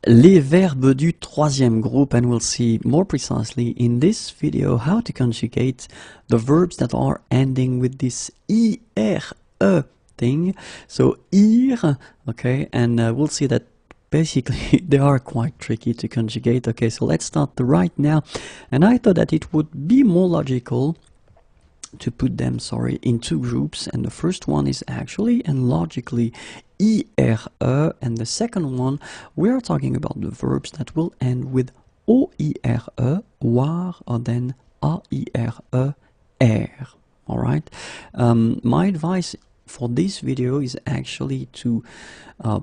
Les verbes du troisième groupe, and we'll see more precisely in this video how to conjugate the verbs that are ending with this IRE thing. So IRE, okay, and we'll see that basically they are quite tricky to conjugate. Okay, so let's start right now. And I thought that it would be more logical to put them, in two groups, and the first one is actually and logically IRE, and the second one we are talking about the verbs that will end with OIRE, war, or then AIRE, R. All right. My advice for this video is actually to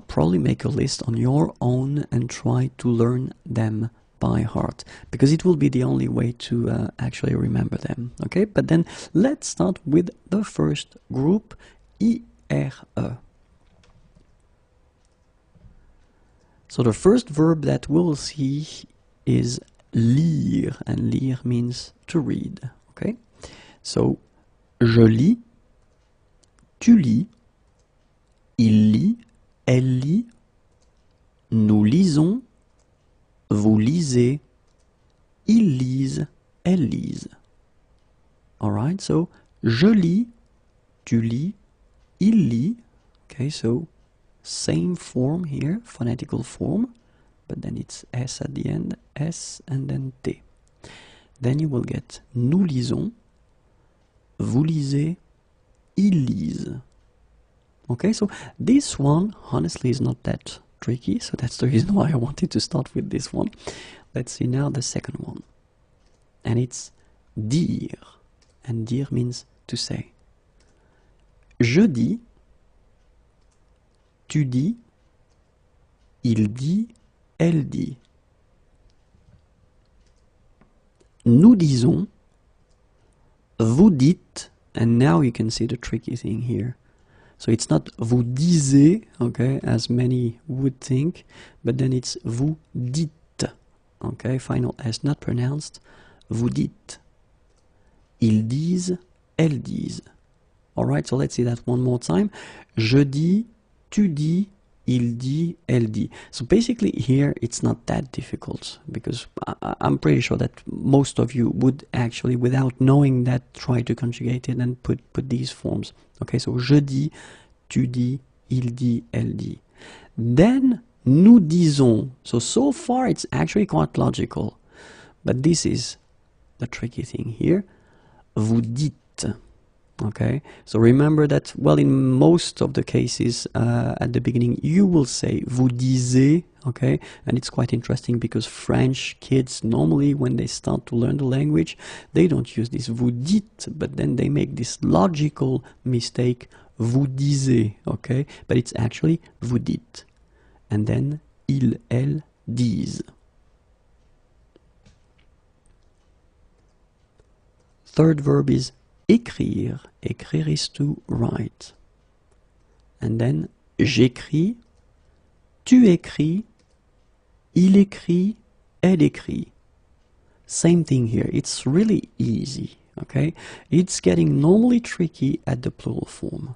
probably make a list on your own and try to learn them by heart, because it will be the only way to actually remember them. Okay, but then let's start with the first group, IRE. So the first verb that we'll see is lire, and lire means to read. Okay, so je lis, tu lis, il lit, elle lit, nous lisons, vous lisez, ils lisent, elles lisent. Alright, so je lis, tu lis, il lit. Okay, so same form here, phonetical form, but then it's S at the end, S and then T. Then you will get nous lisons, vous lisez, ils lisent. Okay, so this one honestly is not that tricky, so that's the reason why I wanted to start with this one. Let's see now the second one, and it's dire, and dire means to say. Je dis, tu dis, il dit, elle dit. Nous disons, vous dites, and now you can see the tricky thing here. So it's not vous disiez, okay, as many would think, but then it's vous dites, okay, final S not pronounced, vous dites. Ils disent, elles disent. Alright, so let's see that one more time. Je dis, tu dis, il dit, elle dit. So basically here it's not that difficult, because I'm pretty sure that most of you would actually, without knowing that, try to conjugate it and put these forms. Okay, so je dis, tu dis, il dit, elle dit. Then nous disons. So far it's actually quite logical, but this is the tricky thing here. Vous dites. Okay, so remember that, well, in most of the cases at the beginning you will say vous disiez, okay, and it's quite interesting because French kids normally when they start to learn the language they don't use this vous dites, but then they make this logical mistake, vous disiez, okay, but it's actually vous dites, and then ils, elles disent. Third verb is écrire. Écrire is to write. And then j'écris, tu écris, il écrit, elle écrit. Same thing here. It's really easy, okay? It's getting normally tricky at the plural form.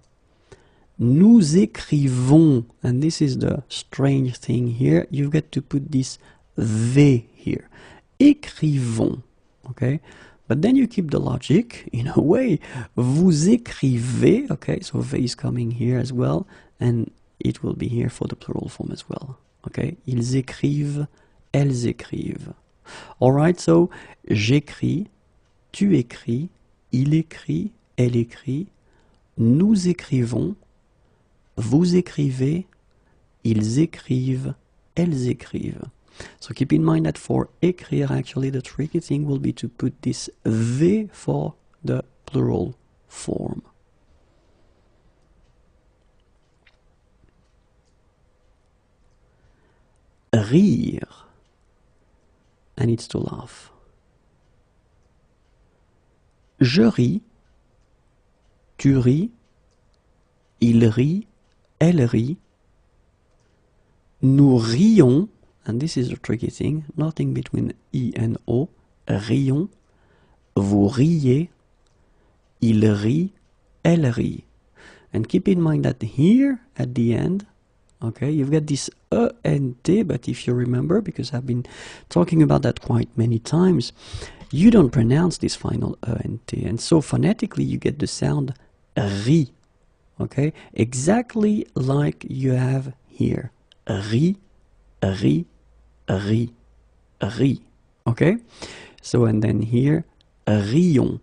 Nous écrivons, and this is the strange thing here. You've got to put this V here. Écrivons, okay? But then you keep the logic, in a way. Vous écrivez, okay, so V is coming here as well, and it will be here for the plural form as well, okay? Ils écrivent, elles écrivent. Alright, so j'écris, tu écris, il écrit, elle écrit, nous écrivons, vous écrivez, ils écrivent, elles écrivent. So keep in mind that for écrire, actually the tricky thing will be to put this V for the plural form. rire, and it's to laugh. Je ris, tu ris, il rit, elle rit. Nous rions, and this is a tricky thing, nothing between I and O, rions, vous riez, il rit, elle rit. And keep in mind that here at the end, okay, you've got this E and T, but if you remember, because I've been talking about that quite many times, you don't pronounce this final E and T, and so phonetically you get the sound ri, okay, exactly like you have here, ri, ri, ri, ri, okay, so and then here, rions,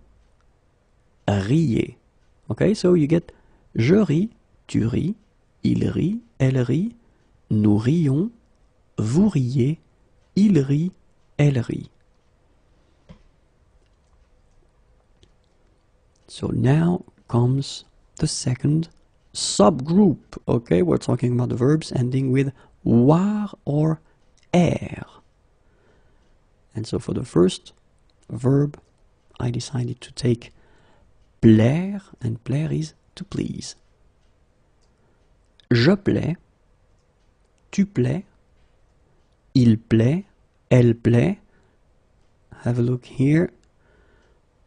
riez, okay, so you get je ris, tu ris, il rit, elle rit, nous rions, vous riez, il rit, elle rit. So now comes the second subgroup, okay? We're talking about the verbs ending with war or er. And so for the first verb, I decided to take plaire, and plaire is to please. Je plais, tu plais, il plaît, elle plaît. Have a look here.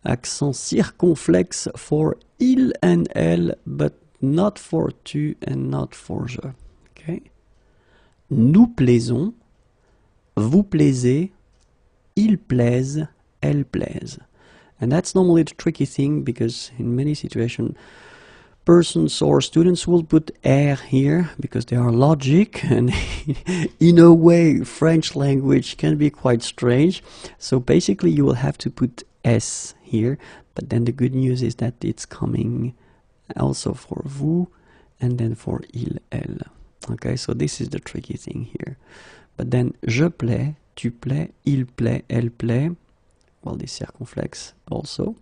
Accent circonflexe for il and elle, but not for tu and not for je. Okay? Nous plaisons, vous plaisez, il plaise, elle plaise. And that's normally the tricky thing, because in many situations persons or students will put er here because they are logic, and in a way French language can be quite strange, so basically you will have to put s here, but then the good news is that it's coming also for vous and then for il, elle. Okay, so this is the tricky thing here. But then je plais, tu plais, il plaît, elle plaît, well, this circonflexe also.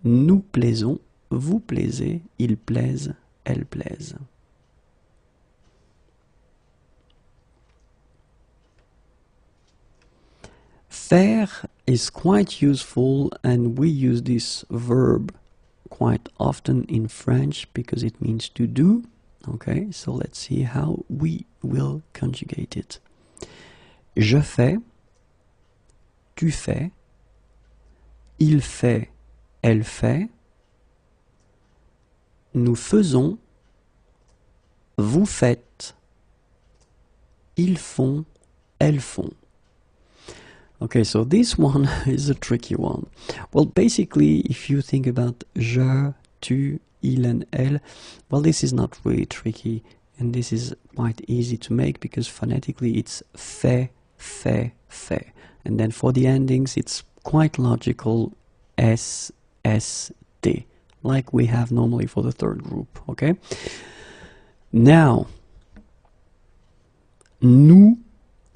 Nous plaisons, vous plaisez, il plaise, elle plaise. Faire is quite useful, and we use this verb quite often in French because it means to do. Okay, so let's see how we will conjugate it. Je fais, tu fais, il fait, elle fait, nous faisons, vous faites, ils font, elles font. Okay, so this one is a tricky one. Well, basically, if you think about je, tu, il and elle, well, this is not really tricky, and this is quite easy to make because phonetically it's fait, fait, fait. And then for the endings, it's quite logical, s, s, t, like we have normally for the third group, okay? Now, nous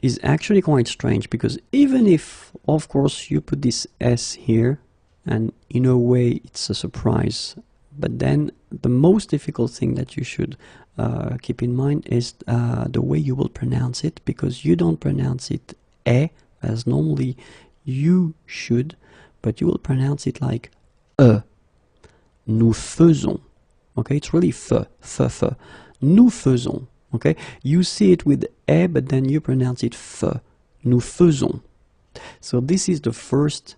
is actually quite strange because even if, of course, you put this s here, and in a way it's a surprise, but then the most difficult thing that you should keep in mind is the way you will pronounce it, because you don't pronounce it e as normally you should, but you will pronounce it like e. Nous faisons. Okay, it's really fe, fe, fe. Nous faisons. Okay, you see it with e, but then you pronounce it fe. Nous faisons. So this is the first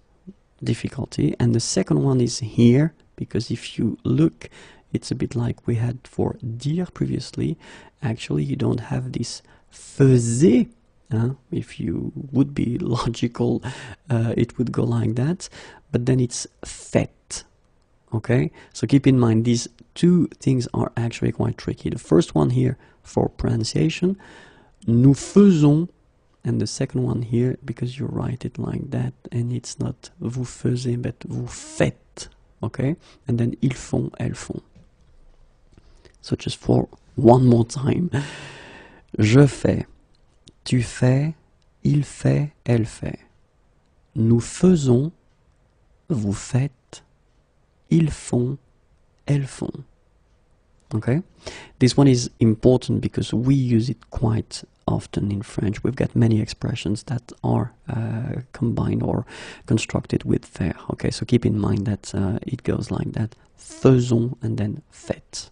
difficulty, and the second one is here, because if you look, it's a bit like we had for dire previously. Actually, you don't have this faisait. If you would be logical, it would go like that, but then it's fait. Okay, so keep in mind these two things are actually quite tricky. The first one here for pronunciation, nous faisons, and the second one here because you write it like that and it's not vous faisiez but vous faites. Okay, and then ils font, elles font. So just for one more time, je fais, tu fais, il fait, elle fait. Nous faisons, vous faites, ils font, elles font. Okay, this one is important because we use it quite often in French. We've got many expressions that are combined or constructed with faire. Okay, so keep in mind that it goes like that: faisons and then faites.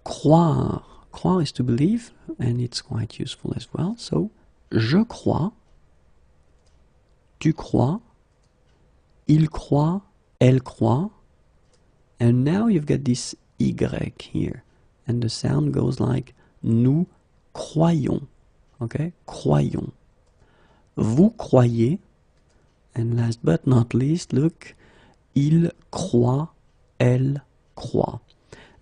Croire. Croire is to believe, and it's quite useful as well. So, je crois, tu crois, il croit, elle croit, and now you've got this Y here, and the sound goes like nous croyons. Okay, croyons. Vous croyez, and last but not least, look, il croit, elle croit.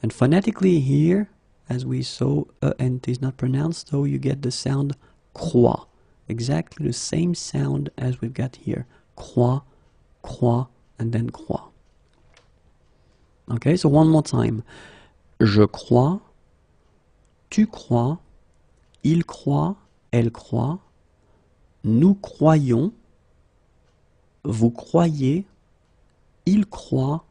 And phonetically here, as we saw, and is not pronounced, so you get the sound croix. Exactly the same sound as we've got here. Croix, croix, and then croix. Okay, so one more time. Je crois, tu crois, il croit, elle croit, nous croyons, vous croyez, il croit,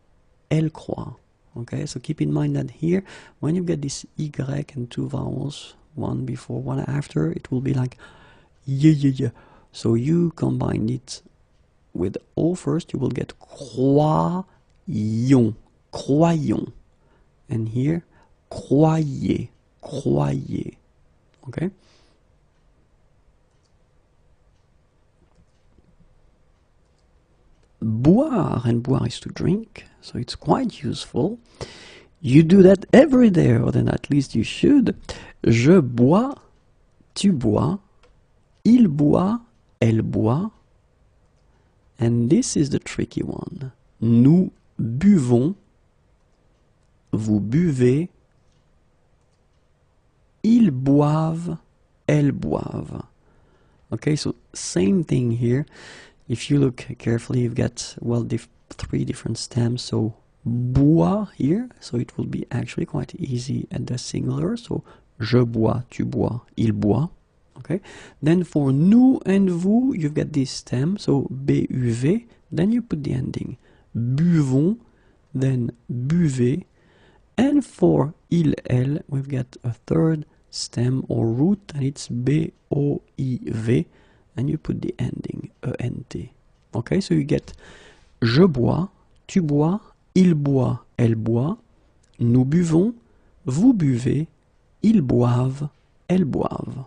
elle croit. Okay, so keep in mind that here, when you get this Y and two vowels, one before, one after, it will be like yeah. So you combine it with O first, you will get croyons, croyons. And here, croyez, croyez. Okay? Boire, and boire is to drink, so it's quite useful. You do that every day, or then at least you should. Je bois, tu bois, il boit, elle boit. And this is the tricky one. Nous buvons, vous buvez, ils boivent, elles boivent. Okay, so same thing here. If you look carefully, you've got, well, three different stems. So bois here, so it will be actually quite easy at the singular. So je bois, tu bois, il boit. Okay. Then for nous and vous, you've got this stem. So buv, then you put the ending. Buvons, then buvez. And for il, elle, we've got a third stem or root, and it's boiv. And you put the ending, ent. Okay, so you get je bois, tu bois, il boit, elle boit, nous buvons, vous buvez, ils boivent, elles boivent.